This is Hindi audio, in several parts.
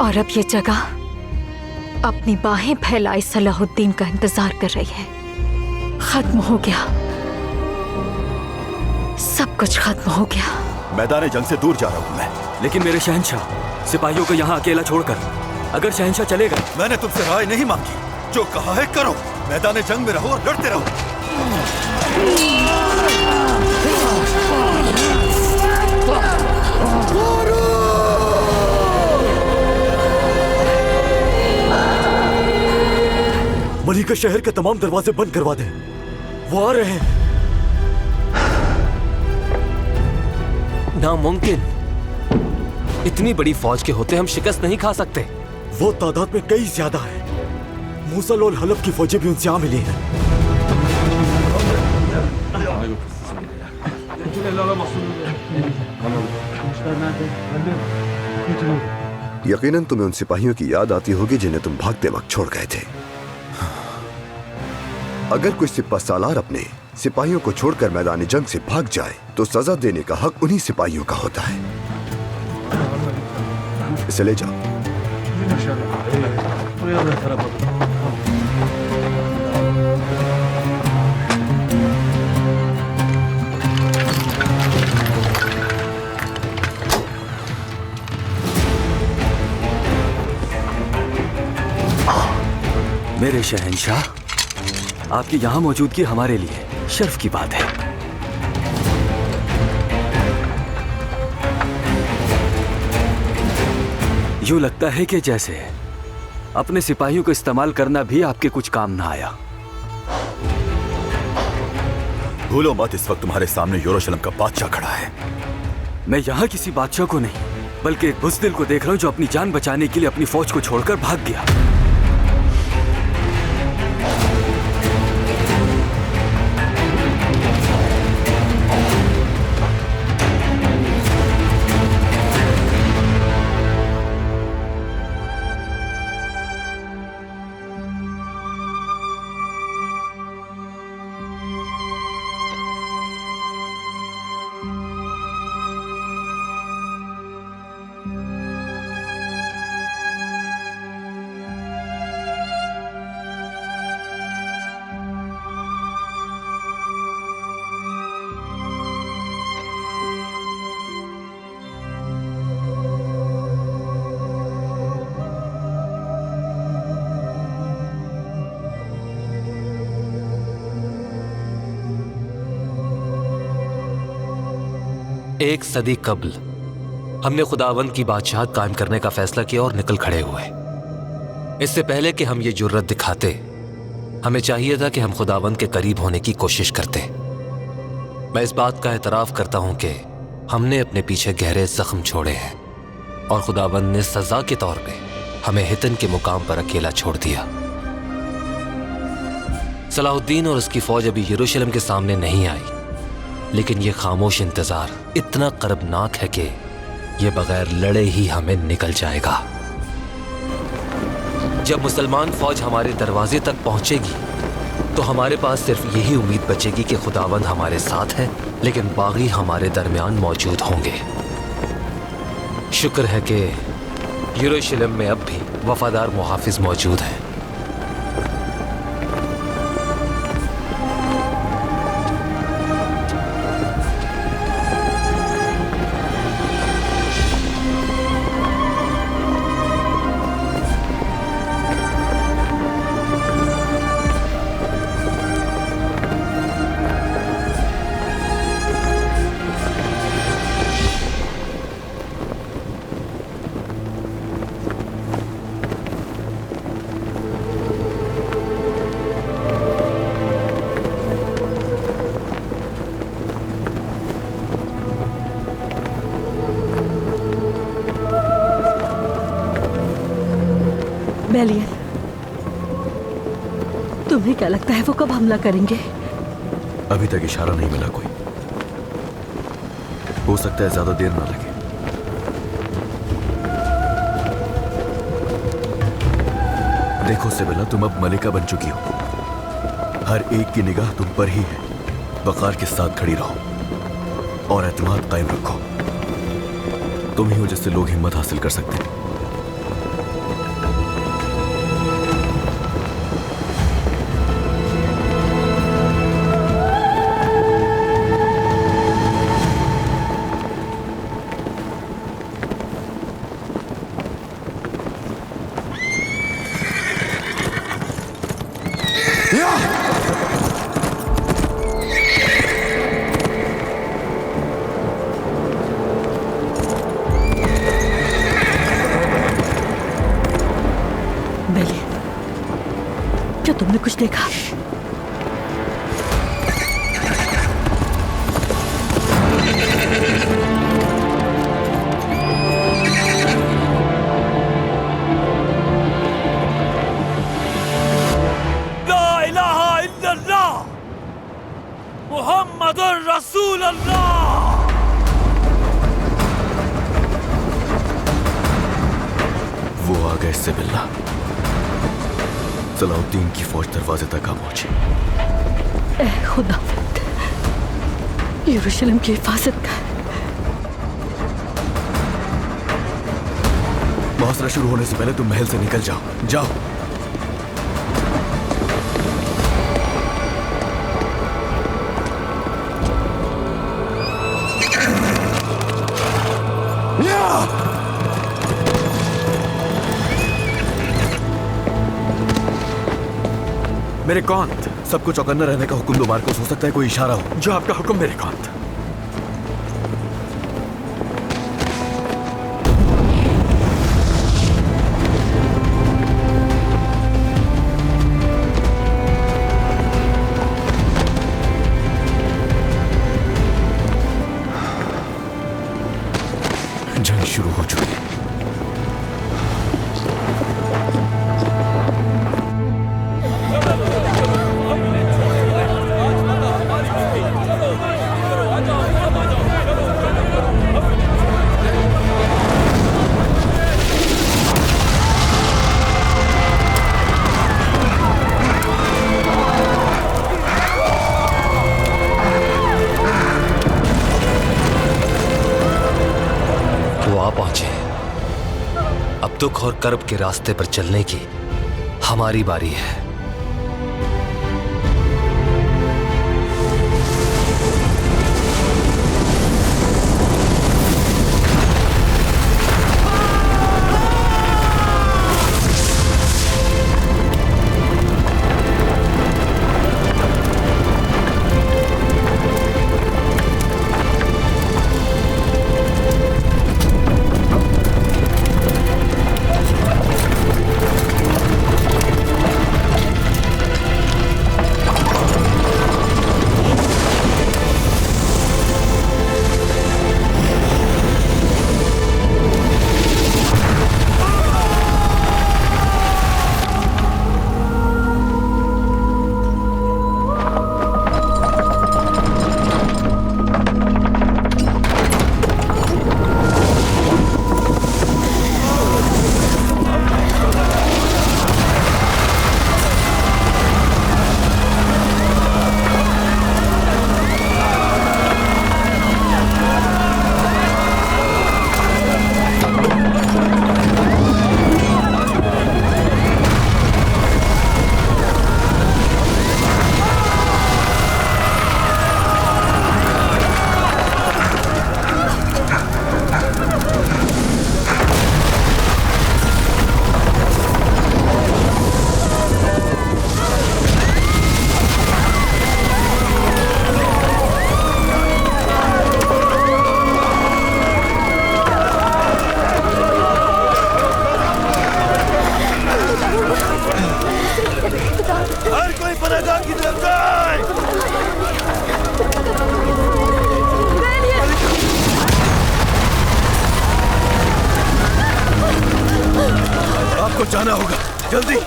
और अब ये जगह अपनी बाहें फैलाए सलाहुद्दीन का इंतजार कर रही है। खत्म हो गया, सब कुछ खत्म हो गया। मैदान जंग से दूर जा रहा हूं मैं। लेकिन मेरे शहंशाह, सिपाहियों को यहाँ अकेला छोड़कर अगर शहंशाह चले गए। मैंने तुमसे राय नहीं मांगी, जो कहा है करो। मैदान जंग में रहो और लड़ते रहो। मलिका शहर के तमाम दरवाजे बंद करवा दे, वो आ रहे हैं। नामुमकिन, इतनी बड़ी फौज के होते हम शिकस्त नहीं खा सकते। वो तादाद में कई ज्यादा है। मूसल और हलब की फौजें भी उनसे आ मिली हैं। यकीनन तुम्हें उन सिपाहियों की याद आती होगी जिन्हें तुम भागते वक्त छोड़ गए थे। अगर कोई सिपा सालार अपने सिपाहियों को छोड़कर मैदानी जंग से भाग जाए तो सजा देने का हक उन्हीं सिपाहियों का होता है। इसे ले जाओ। मेरे शहंशाह, आपकी यहां मौजूदगी हमारे लिए शर्फ की बात है। यूं लगता है कि जैसे अपने सिपाहियों को इस्तेमाल करना भी आपके कुछ काम ना आया। भूलो मत, इस वक्त तुम्हारे सामने यरूशलेम का बादशाह खड़ा है। मैं यहाँ किसी बादशाह को नहीं, बल्कि एक बुज़दिल को देख रहा हूँ जो अपनी जान बचाने के लिए अपनी फौज को छोड़कर भाग गया। एक सदी कबल हमने खुदावंद की बादशाहत कायम करने का फैसला किया और निकल खड़े हुए। इससे पहले कि हम ये जुर्रत दिखाते, हमें चाहिए था कि हम खुदावंद के करीब होने की कोशिश करते। मैं इस बात का एतराफ़ करता हूं कि हमने अपने पीछे गहरे जख्म छोड़े हैं और खुदावंद ने सजा के तौर पे हमें हितन के मुकाम पर अकेला छोड़ दिया। सलाहुद्दीन और उसकी फौज अभी यरूशलेम के सामने नहीं आई, लेकिन ये खामोश इंतजार इतना करबनाक है कि ये बगैर लड़े ही हमें निकल जाएगा। जब मुसलमान फौज हमारे दरवाजे तक पहुंचेगी तो हमारे पास सिर्फ यही उम्मीद बचेगी कि खुदावंद हमारे साथ है, लेकिन बागी हमारे दरमियान मौजूद होंगे। शुक्र है कि यरूशलेम में अब भी वफादार मुहाफिज मौजूद हैं। बेलियल, तुम्हें क्या लगता है वो कब हमला करेंगे? अभी तक इशारा नहीं मिला कोई। हो सकता है ज्यादा देर ना लगे। देखो सिबिला, तुम अब मलिका बन चुकी हो। हर एक की निगाह तुम पर ही है। वक़ार के साथ खड़ी रहो और एतमाद कायम रखो। तुम ही हो जिससे लोग हिम्मत हासिल कर सकते हैं। क्या तुमने कुछ देखा? ला इलाहा इल्लल्लाह मुहम्मदुर रसूलुल्लाह। वो आ गए सिबिल्ला। सलाहुद्दीन की फौज दरवाजे तक आ पहुंची। ए खुदावंद, यरूशलेम की हिफाजत कर। मुहासरा शुरू होने से पहले तुम महल से निकल जाओ। जाओ। मेरे कांत, सबको चौकन्ना रहने का हुक्म दो। मार्कोस, हो सकता है कोई इशारा हो। जो आपका हुक्म मेरे कांत। जंग शुरू हो चुकी है। वो आ पहुंचे। अब दुख और कर्ब के रास्ते पर चलने की हमारी बारी है। आपको जाना होगा, जल्दी।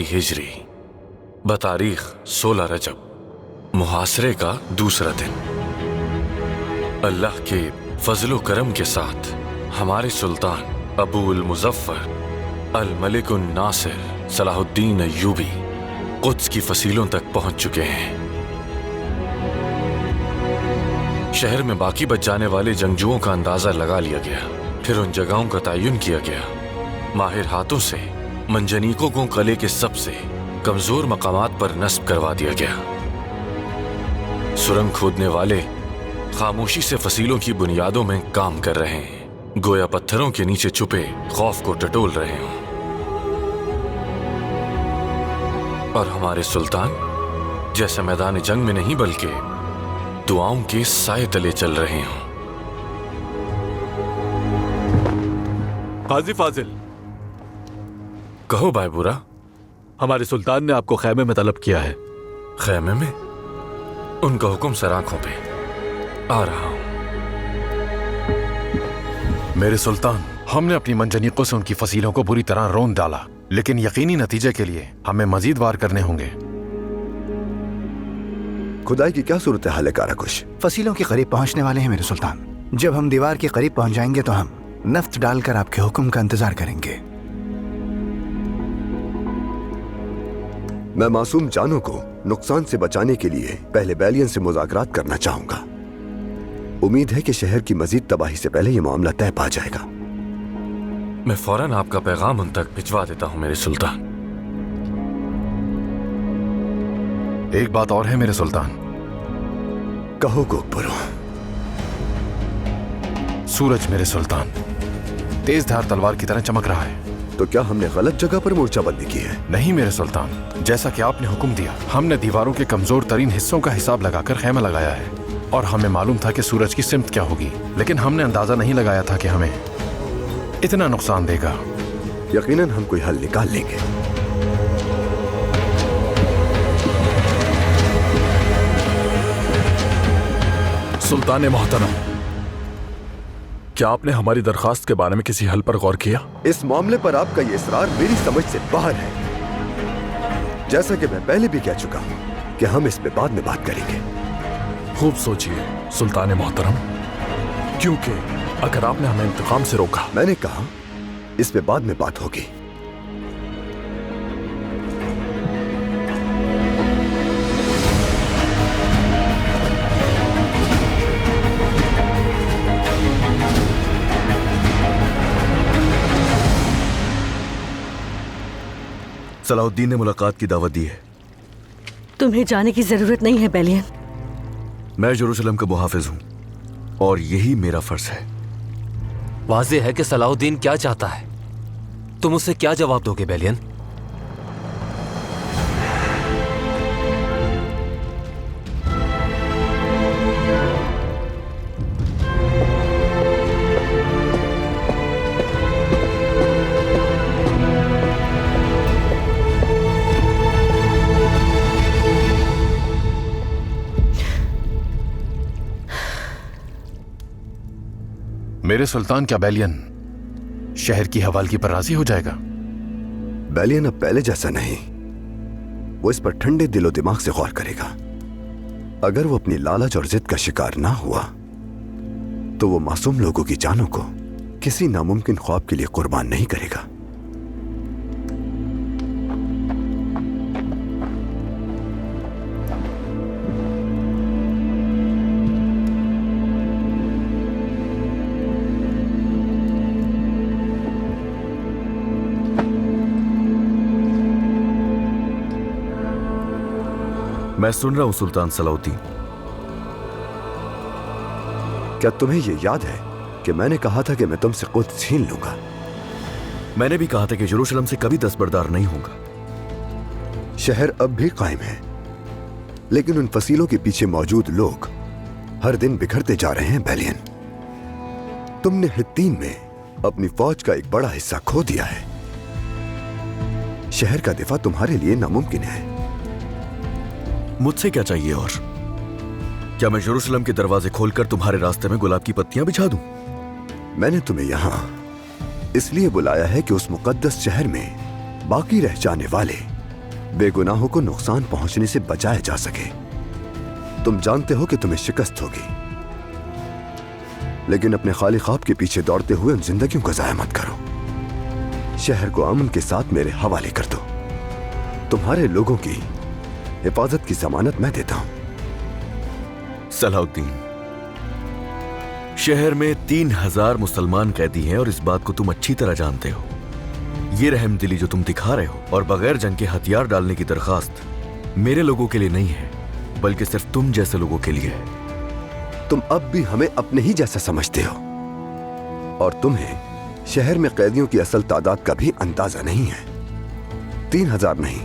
हिजरी बतारीख 16 रजब, मुहासरे का दूसरा दिन। अल्लाह के फजलो करम के साथ हमारे सुल्तान अबूल मुजफ्फर अल मलिक उन नासिर सलाहुद्दीन अय्यूबी कुद्स की फसीलों तक पहुंच चुके हैं। शहर में बाकी बच जाने वाले जंगजुओं का अंदाजा लगा लिया गया। फिर उन जगहों का तयन किया गया। माहिर हाथों से मंजनीकों को किले के सबसे कमजोर मकामात पर नस्ब करवा दिया गया। सुरंग खोदने वाले खामोशी से फसीलों की बुनियादों में काम कर रहे हैं, गोया पत्थरों के नीचे छुपे खौफ को टटोल रहे हों। और हमारे सुल्तान जैसे मैदान जंग में नहीं बल्कि दुआओं के साए तले चल रहे हों। काजी फाजिल, कहो भाई बुरा। हमारे सुल्तान ने आपको खैमे में तलब किया है। खैमे में? उनका हुक्म सर आंखों पे। आ रहा हूं। मेरे सुल्तान, हमने अपनी मंजनीकों से उनकी फसीलों को बुरी तरह रोन डाला, लेकिन यकीनी नतीजे के लिए हमें मजीद वार करने होंगे। खुदाई की क्या सूरत हाल है काराकुश? फसीलों के करीब पहुंचने वाले हैं मेरे सुल्तान। जब हम दीवार के करीब पहुंच जाएंगे तो हम नफ्त डालकर आपके हुक्म का इंतजार करेंगे। मैं मासूम जानों को नुकसान से बचाने के लिए पहले बैलियन से मुज़ाकरात करना चाहूंगा। उम्मीद है कि शहर की मजीद तबाही से पहले यह मामला तय पा जाएगा। मैं फौरन आपका पैगाम उन तक भिजवा देता हूं मेरे सुल्तान। एक बात और है मेरे सुल्तान। कहो गोकबरो। सूरज मेरे सुल्तान तेज धार तलवार की तरह चमक रहा है। तो क्या हमने गलत जगह पर मोर्चाबंदी की है? नहीं मेरे सुल्तान, जैसा कि आपने हुक्म दिया, हमने दीवारों के कमजोर तरीन हिस्सों का हिसाब लगाकर खैमा लगाया है। और हमें मालूम था कि सूरज की सिमत क्या होगी, लेकिन हमने अंदाजा नहीं लगाया था कि हमें इतना नुकसान देगा। यकीनन हम कोई हल निकाल लेंगे। सुल्तान मोहतरम, क्या आपने हमारी दरखास्त के बारे में किसी हल पर गौर किया? इस मामले पर आपका ये इसरार मेरी समझ से बाहर है। जैसा कि मैं पहले भी कह चुका हूं कि हम इस पे बाद में बात करेंगे। खूब सोचिए सुल्तान मोहतरम, क्योंकि अगर आपने हमें इंतकाम से रोका। मैंने कहा इस पे बाद में बात होगी। सलाहुद्दीन ने मुलाकात की दावत दी है। तुम्हें जाने की जरूरत नहीं है बैलियन। मैं यरूशलेम का मुहाफिज हूं और यही मेरा फर्ज है। वाज़ेह है कि सलाहुद्दीन क्या चाहता है। तुम उसे क्या जवाब दोगे बैलियन? मेरे सुल्तान, क्या बैलियन शहर की हवालगी पर राजी हो जाएगा? बैलियन अब पहले जैसा नहीं। वो इस पर ठंडे दिलो दिमाग से गौर करेगा। अगर वो अपनी लालच और जिद का शिकार ना हुआ तो वो मासूम लोगों की जानों को किसी नामुमकिन ख्वाब के लिए कुर्बान नहीं करेगा। मैं सुन रहा हूं सुल्तान सलाहुद्दीन। क्या तुम्हें यह याद है कि मैंने कहा था कि मैं तुमसे कुद्स छीन लूंगा? मैंने भी कहा था कि यरूशलेम से कभी दस्तबरदार नहीं होगा। शहर अब भी कायम है, लेकिन उन फसीलों के पीछे मौजूद लोग हर दिन बिखरते जा रहे हैं बैलियन। तुमने हित्तीन में अपनी फौज का एक बड़ा हिस्सा खो दिया है। शहर का दिफा तुम्हारे लिए नामुमकिन है। मुझसे क्या चाहिए और? क्या मैं यरूशलेम के दरवाजे खोलकर तुम्हारे रास्ते में गुलाब की पत्तियां बिछा दूं? मैंने तुम्हें यहां इसलिए बुलाया है कि उस मुकद्दस शहर में बाकी रह जाने वाले बेगुनाहों को नुकसान पहुंचने से बचाया जा सके। तुम जानते हो कि तुम्हें शिकस्त होगी, लेकिन अपने खाली ख्वाब के पीछे दौड़ते हुए उन जिंदगियों को जाया मत करो। शहर को अमन के साथ मेरे हवाले कर दो। तुम्हारे लोगों की हिफाजत की जमानत मैं देता हूं। सलाहुद्दीन, शहर में 3000 मुसलमान कैदी हैं और इस बात को तुम अच्छी तरह जानते हो। ये रहमदिली जो तुम दिखा रहे हो और बगैर जंग के हथियार डालने की दरखास्त मेरे लोगों के लिए नहीं है, बल्कि सिर्फ तुम जैसे लोगों के लिए है। तुम अब भी हमें अपने ही जैसा समझते हो और तुम्हें शहर में कैदियों की असल तादाद का भी अंदाजा नहीं है। 3000 नहीं,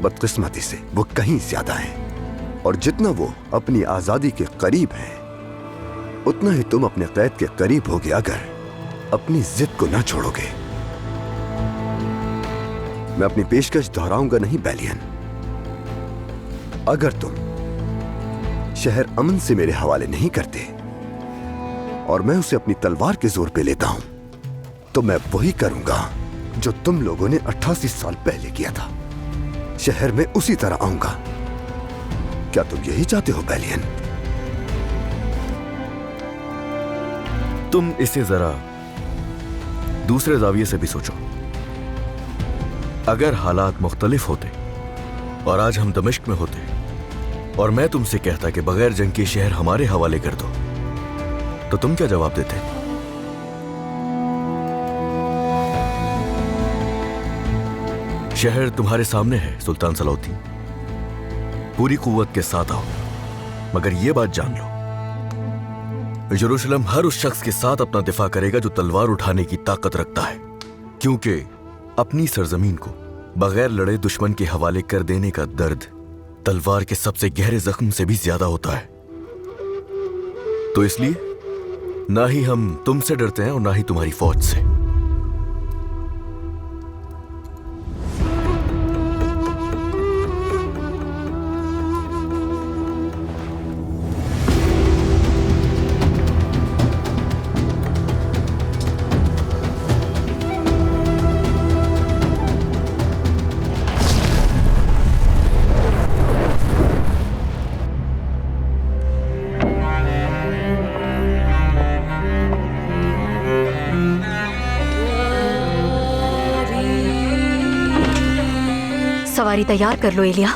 बदकिस्मती से वो कहीं ज्यादा हैं। और जितना वो अपनी आजादी के करीब हैं, उतना ही तुम अपने कैद के करीब होगे अगर अपनी जिद को ना छोड़ोगे। मैं अपनी पेशकश दोहराऊंगा नहीं बैलियन। अगर तुम शहर अमन से मेरे हवाले नहीं करते और मैं उसे अपनी तलवार के जोर पे लेता हूं, तो मैं वही करूंगा जो तुम लोगों ने 88 साल पहले किया था। शहर में उसी तरह आऊंगा। क्या तुम यही चाहते हो बैलियन? तुम इसे जरा दूसरे जाविये से भी सोचो। अगर हालात मुख्तलिफ होते और आज हम दमिश्क में होते और मैं तुमसे कहता कि बगैर जंग के शहर हमारे हवाले कर दो, तो तुम क्या जवाब देते? शहर तुम्हारे सामने है सुल्तान सलाउद्दीन, पूरी कुव्वत के साथ आओ। मगर यह बात जान लो, यरूशलेम हर उस शख्स के साथ अपना दिफा करेगा जो तलवार उठाने की ताकत रखता है, क्योंकि अपनी सरजमीन को बगैर लड़े दुश्मन के हवाले कर देने का दर्द तलवार के सबसे गहरे जख्म से भी ज्यादा होता है। तो इसलिए ना ही हम तुमसे डरते हैं और ना ही तुम्हारी फौज से। सवारी तैयार कर लो एलिया,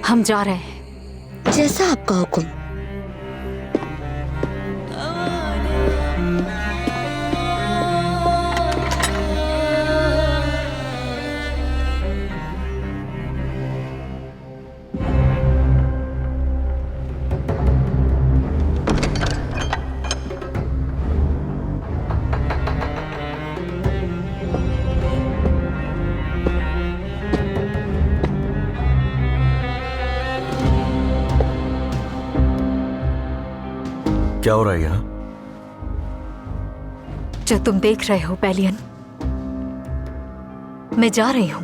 हम जा रहे हैं। जैसा आपका हुक्म। क्या हो रहा है यहां? जो तुम देख रहे हो बैलियन, मैं जा रही हूं।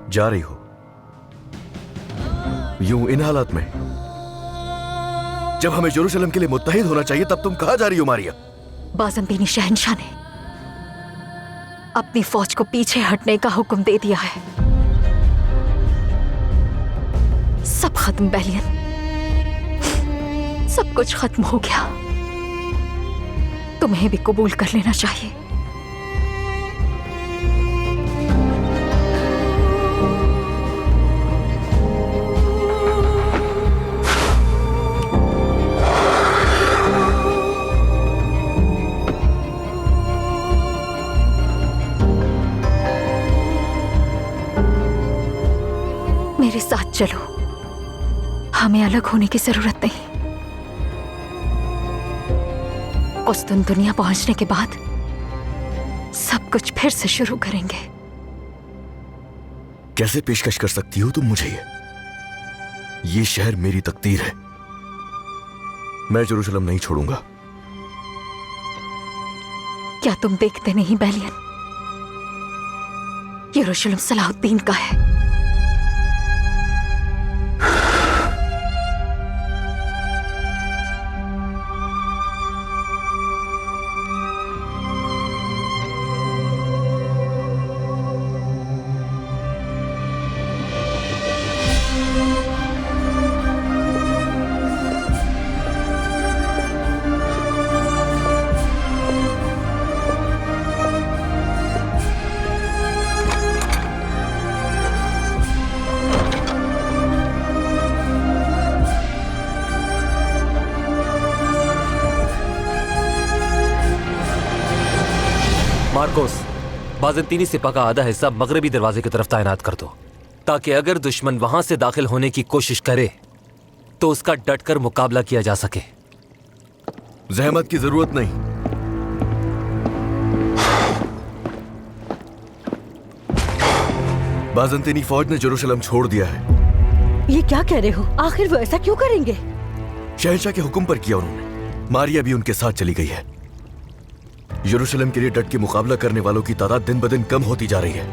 जा रही हो यूं इन हालात में? जब हमें यरूशलेम के लिए मुत्तहिद होना चाहिए, तब तुम कहां जा रही हो मारिया? बाज़ंतीनी शहंशाह ने अपनी फौज को पीछे हटने का हुक्म दे दिया है। सब खत्म बैलियन, सब कुछ खत्म हो गया। तुम्हें भी कबूल कर लेना चाहिए। मेरे साथ चलो, हमें अलग होने की जरूरत नहीं। कुस्तुनतुनिया पहुंचने के बाद सब कुछ फिर से शुरू करेंगे। कैसे पेशकश कर सकती हो तुम मुझे? ये शहर मेरी तकदीर है। मैं यरूशलेम नहीं छोड़ूंगा। क्या तुम देखते नहीं बैलियन, यरूशलेम सलाहुद्दीन का है। मार्कोस, बाज़ंतीनी सिपा का आधा हिस्सा मगरबी दरवाजे की तरफ तैनात कर दो, ताकि अगर दुश्मन वहां से दाखिल होने की कोशिश करे तो उसका डटकर मुकाबला किया जा सके। जहमत की जरूरत नहीं। बाज़ंतीनी फौज ने जेरूशलम छोड़ दिया है। ये क्या कह रहे हो? आखिर वो ऐसा क्यों करेंगे? शहंशाह के हुक्म पर किया उन्होंने। मारिया भी उनके साथ चली गई है। यरूशलेम के लिए डट के मुकाबला करने वालों की तादाद दिन ब दिन कम होती जा रही है।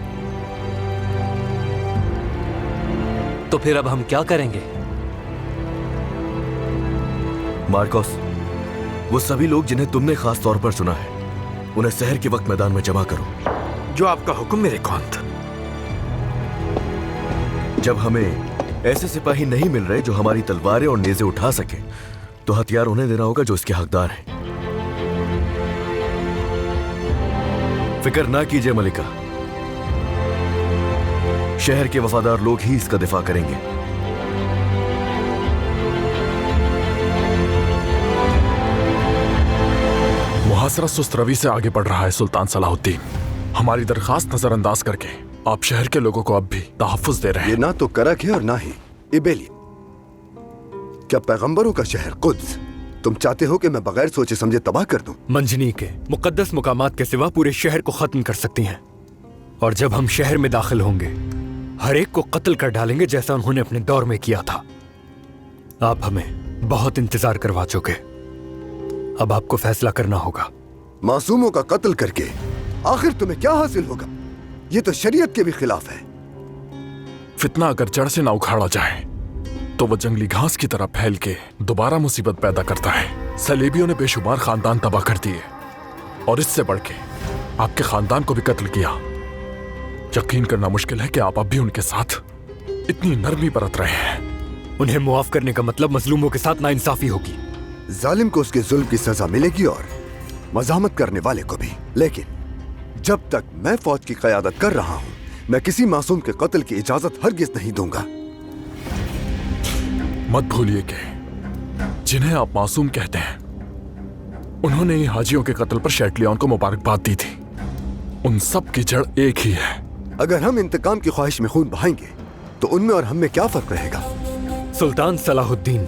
तो फिर अब हम क्या करेंगे? मार्कोस, वो सभी लोग जिन्हें तुमने खास तौर पर चुना है, उन्हें सहर के वक्त मैदान में जमा करो। जो आपका हुक्म मेरे कौंत। जब हमें ऐसे सिपाही नहीं मिल रहे जो हमारी तलवारें और नेज़े उठा सके, तो हथियार उन्हें देना होगा जो इसके हकदार हैं। फिक्र ना कीजिए मलिका, शहर के वफादार लोग ही इसका दिफा करेंगे। मुहासरा सुस्त रवि से आगे बढ़ रहा है सुल्तान सलाहुद्दीन। हमारी दरखास्त नजरअंदाज करके आप शहर के लोगों को अब भी तहफ्फुज दे रहे हैं। ये ना तो करक है और ना ही इबेली। क्या पैगंबरों का शहर कुद्स तुम चाहते हो कि मैं बगैर सोचे समझे तबाह कर दूं? मंजनी के मुकद्दस मुकामात के सिवा पूरे शहर को खत्म कर सकती हैं, और जब हम शहर में दाखिल होंगे हर एक को कत्ल कर डालेंगे, जैसा उन्होंने अपने दौर में किया था। आप हमें बहुत इंतजार करवा चुके, अब आपको फैसला करना होगा। मासूमों का कत्ल करके आखिर तुम्हें क्या हासिल होगा? ये तो शरीयत के भी खिलाफ है। फितना अगर जड़ से ना उखाड़ा जाए तो वो जंगली घास की तरह फैल के दोबारा मुसीबत पैदा करता है। सलेबियों ने बेशुमार खानदान तबाह कर दिए, और इससे बढ़ के आपके खानदान को भी कत्ल किया। यकीन करना मुश्किल है कि आप अब भी उनके साथ इतनी नरमी बरत रहे हैं। उन्हें मुआफ करने का मतलब मजलूमों के साथ नाइंसाफी होगी। जालिम को उसके जुल्म की सजा मिलेगी और मजामत करने वाले को भी। लेकिन जब तक मैं फौज की क़यादत कर रहा हूं, मैं किसी मासूम के कत्ल की इजाजत हरगिज नहीं दूंगा। मत भूलिए कि जिन्हें आप मासूम कहते हैं, उन्होंने ही हाजियों के कत्ल पर शैटलियन को मुबारकबाद दी थी। उन सब की जड़ एक ही है। अगर हम इंतकाम की ख्वाहिश में खून बहाएंगे तो उनमें और हम में क्या फर्क रहेगा? सुल्तान सलाहुद्दीन,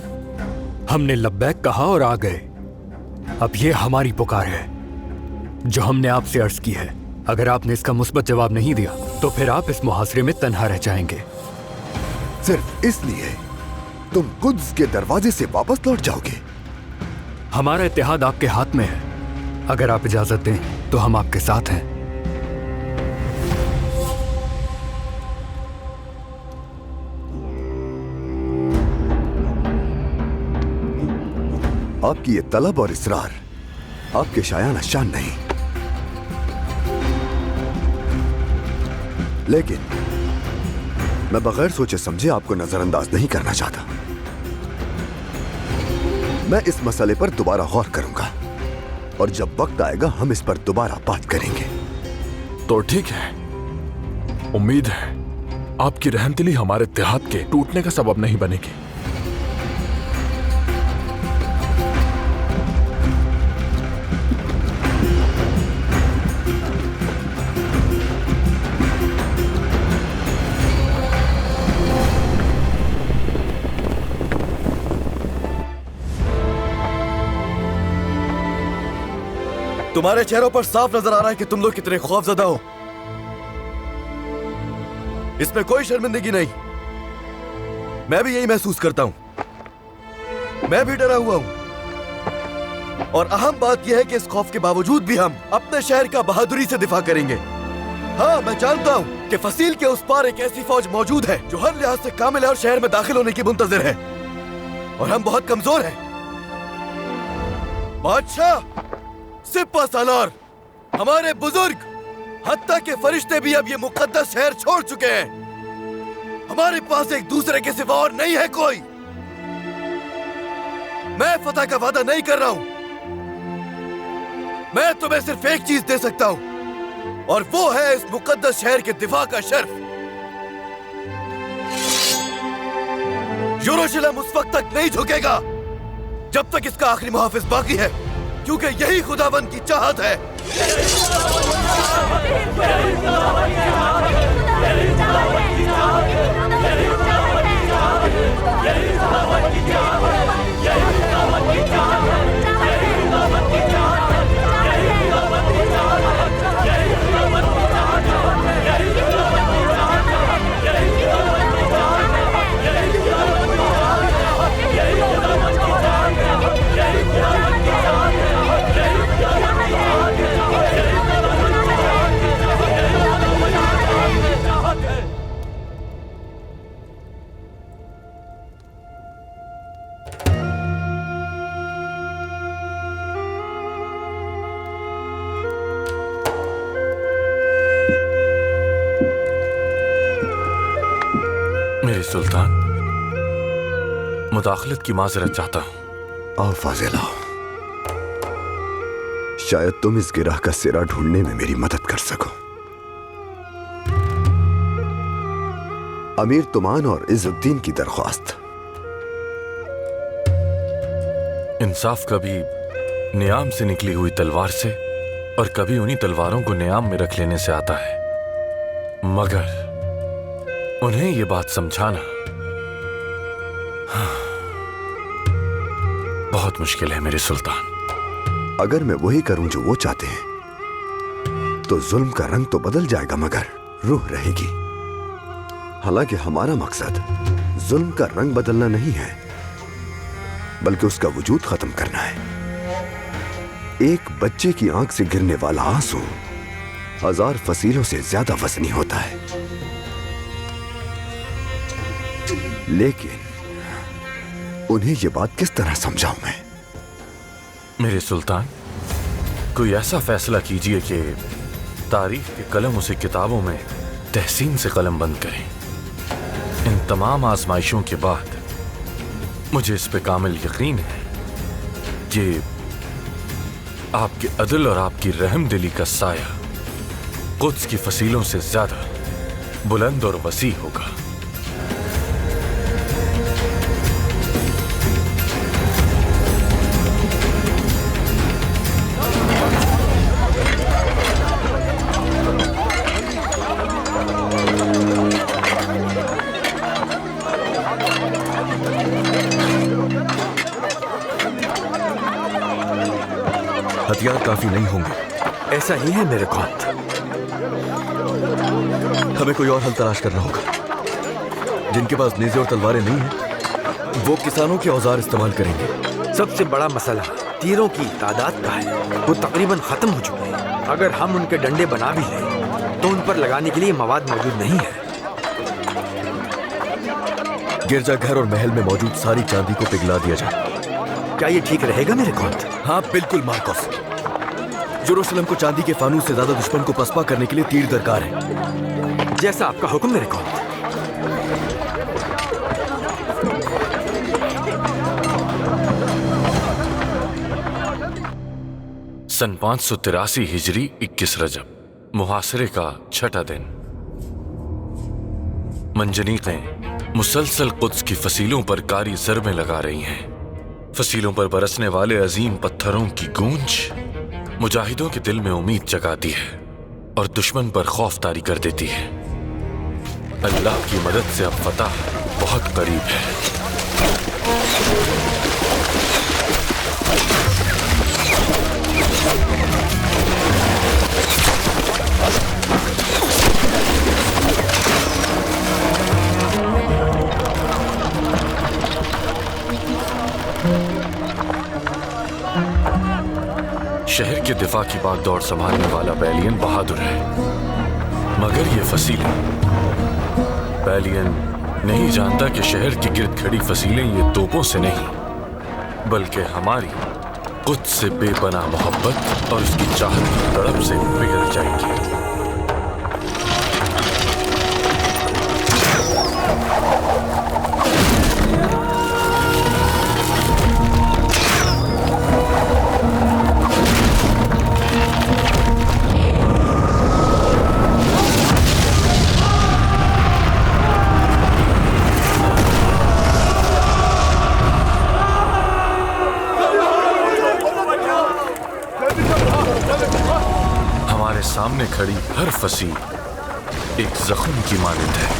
हमने लब्बैक कहा और आ गए। अब ये हमारी पुकार है जो हमने आपसे अर्ज की है। अगर आपने इसका मुस्बत जवाब नहीं दिया तो फिर आप इस मुहासरे में तन्हा रह जाएंगे। सिर्फ इसलिए तुम कुद्स के दरवाजे से वापस लौट जाओगे? हमारा इत्तेहाद आपके हाथ में है। अगर आप इजाजत दें तो हम आपके साथ हैं। आपकी ये तलब और इसरार आपके शायाना शान नहीं, लेकिन मैं बगैर सोचे समझे आपको नजरअंदाज नहीं करना चाहता। मैं इस मसले पर दोबारा गौर करूंगा, और जब वक्त आएगा हम इस पर दोबारा बात करेंगे। तो ठीक है, उम्मीद है आपकी रहमदिली हमारे इत्तेहाद के टूटने का सबब नहीं बनेगी। तुम्हारे चेहरों पर साफ नजर आ रहा है कि तुम लोग कितने खौफजदा हो। इसमें कोई शर्मिंदगी नहीं। मैं भी यही महसूस करता हूं। मैं भी डरा हुआ हूं। और अहम बात यह है कि इस खौफ के बावजूद भी हम अपने शहर का बहादुरी से दिफा करेंगे। हाँ, मैं जानता हूं कि फसील के उस पार एक ऐसी फौज मौजूद है जो हर लिहाज से कामिल है और शहर में दाखिल होने की मुंतजिर है, और हम बहुत कमजोर हैं। बादशाह, सिपा सालार, हमारे बुजुर्ग, हत्ता के फरिश्ते भी अब ये मुकद्दस शहर छोड़ चुके हैं। हमारे पास एक दूसरे के सिवा और नहीं है कोई। मैं फतह का वादा नहीं कर रहा हूं। मैं तुम्हें सिर्फ एक चीज दे सकता हूं, और वो है इस मुकद्दस शहर के दिफा का शर्फ। यरूशलेम उस वक्त तक नहीं झुकेगा जब तक इसका आखिरी मुहाफिज बाकी है, क्योंकि यही खुदावंद की चाहत है मेरे सुल्तान, मुदाखलत की माजरत चाहता हूं। आओ फाजिल आओ। शायद तुम इस गिरह का सिरा ढूंढने में मेरी मदद कर सको। अमीर तुमान और इज़्ज़ुद्दीन की दरख्वास्त। इंसाफ कभी नियाम से निकली हुई तलवार से और कभी उन्हीं तलवारों को नियाम में रख लेने से आता है, मगर उन्हें यह बात समझाना बहुत मुश्किल है मेरे सुल्तान। अगर मैं वही करूं जो वो चाहते हैं तो जुल्म का रंग तो बदल जाएगा मगर रूह रहेगी। हालांकि हमारा मकसद जुल्म का रंग बदलना नहीं है, बल्कि उसका वजूद खत्म करना है। एक बच्चे की आंख से गिरने वाला आंसू 1000 फसीलों से ज्यादा वजनी होता है। लेकिन उन्हें यह बात किस तरह समझाऊं मैं? मेरे सुल्तान, कोई ऐसा फैसला कीजिए कि तारीख के कलम उसे किताबों में तहसीन से कलम बंद करें। इन तमाम आजमाइशों के बाद मुझे इस पे कामिल यकीन है कि आपके अदल और आपकी रहमदिली का साया कुद्स की फसीलों से ज्यादा बुलंद और वसी होगा। हथियार काफी नहीं होंगे। ऐसा ही है मेरे कौन। हमें कोई और हल तलाश करना होगा। जिनके पास नेज़े और तलवारें नहीं हैं, वो किसानों के औजार इस्तेमाल करेंगे। सबसे बड़ा मसला तीरों की तादाद का है। वो तकरीबन खत्म हो चुके हैं। अगर हम उनके डंडे बना भी लें तो उन पर लगाने के लिए मवाद मौजूद नहीं है। गिरजाघर और महल में मौजूद सारी चांदी को पिघला दिया जाए। क्या ये ठीक रहेगा मेरे कौन? हाँ बिल्कुल मार्कोस। यरूशलेम को चांदी के फानूस से ज्यादा दुश्मन को पसपा करने के लिए तीर दरकार है। जैसा आपका हुक्म मेरे कौन। सन 583 हिजरी 21 रजब, मुहासरे का छठा दिन। मंजनीकें मुसलसल कुद्स की फसीलों पर कारी ज़रबें लगा रही हैं। फसीलों पर बरसने वाले अजीम पत्थरों की गूंज मुजाहिदों के दिल में उम्मीद जगाती है और दुश्मन पर खौफ तारी कर देती है। अल्लाह की मदद से अब फतह बहुत करीब है। शहर के दिफा की बागडोर संभालने वाला बैलियन बहादुर है, मगर ये फसीलें, बैलियन नहीं जानता कि शहर के गिर्द खड़ी फसीलें ये तोपों से नहीं बल्कि हमारी कुद्स से बेपनाह मोहब्बत और उसकी चाहत की तड़प से पिघल जाएंगी। सामने खड़ी हर फसी एक जख्म की मानंद है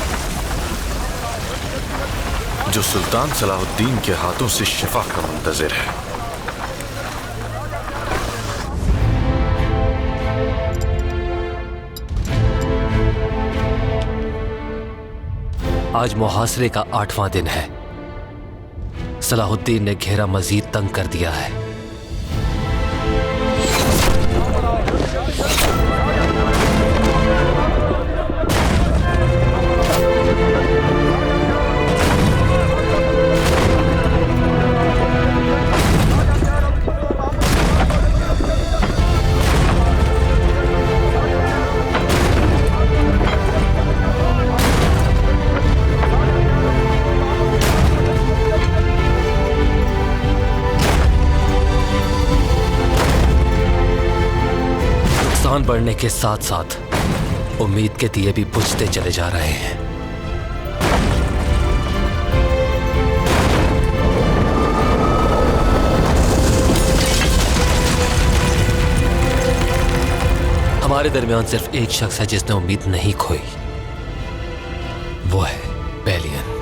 जो सुल्तान सलाहुद्दीन के हाथों से शिफा का मुंतजिर है। आज मुहासरे का 8वां दिन है। सलाहुद्दीन ने घेरा मजीद तंग कर दिया है। बढ़ने के साथ साथ उम्मीद के दिए भी बुझते चले जा रहे हैं। हमारे दरमियान सिर्फ एक शख्स है जिसने उम्मीद नहीं खोई, वो है बेलियन।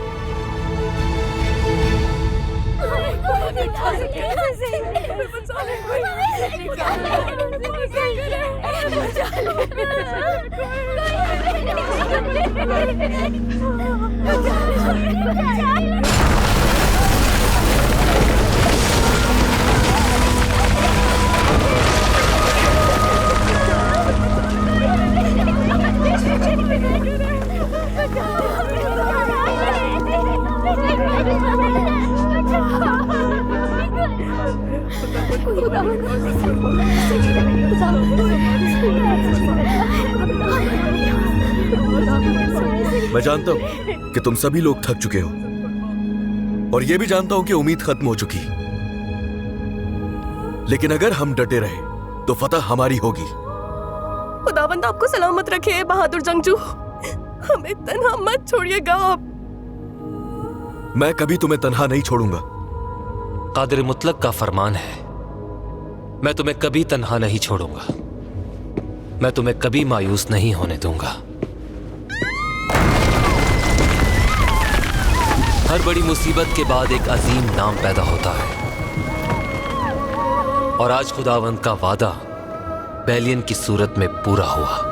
मैं जानता हूं कि तुम सभी लोग थक चुके हो और यह भी जानता हूं कि उम्मीद खत्म हो चुकी, लेकिन अगर हम डटे रहे तो फतह हमारी होगी। खुदावंद आपको सलामत रखे बहादुर जंगजू, हमें तन्हा मत छोड़िएगा आप। मैं कभी तुम्हें तन्हा नहीं छोड़ूंगा। कादिर मुतलक का फरमान है, मैं तुम्हें कभी तन्हा नहीं छोड़ूंगा, मैं तुम्हें कभी मायूस नहीं होने दूंगा। हर बड़ी मुसीबत के बाद एक अजीम नाम पैदा होता है और आज खुदावंद का वादा बेलियन की सूरत में पूरा हुआ।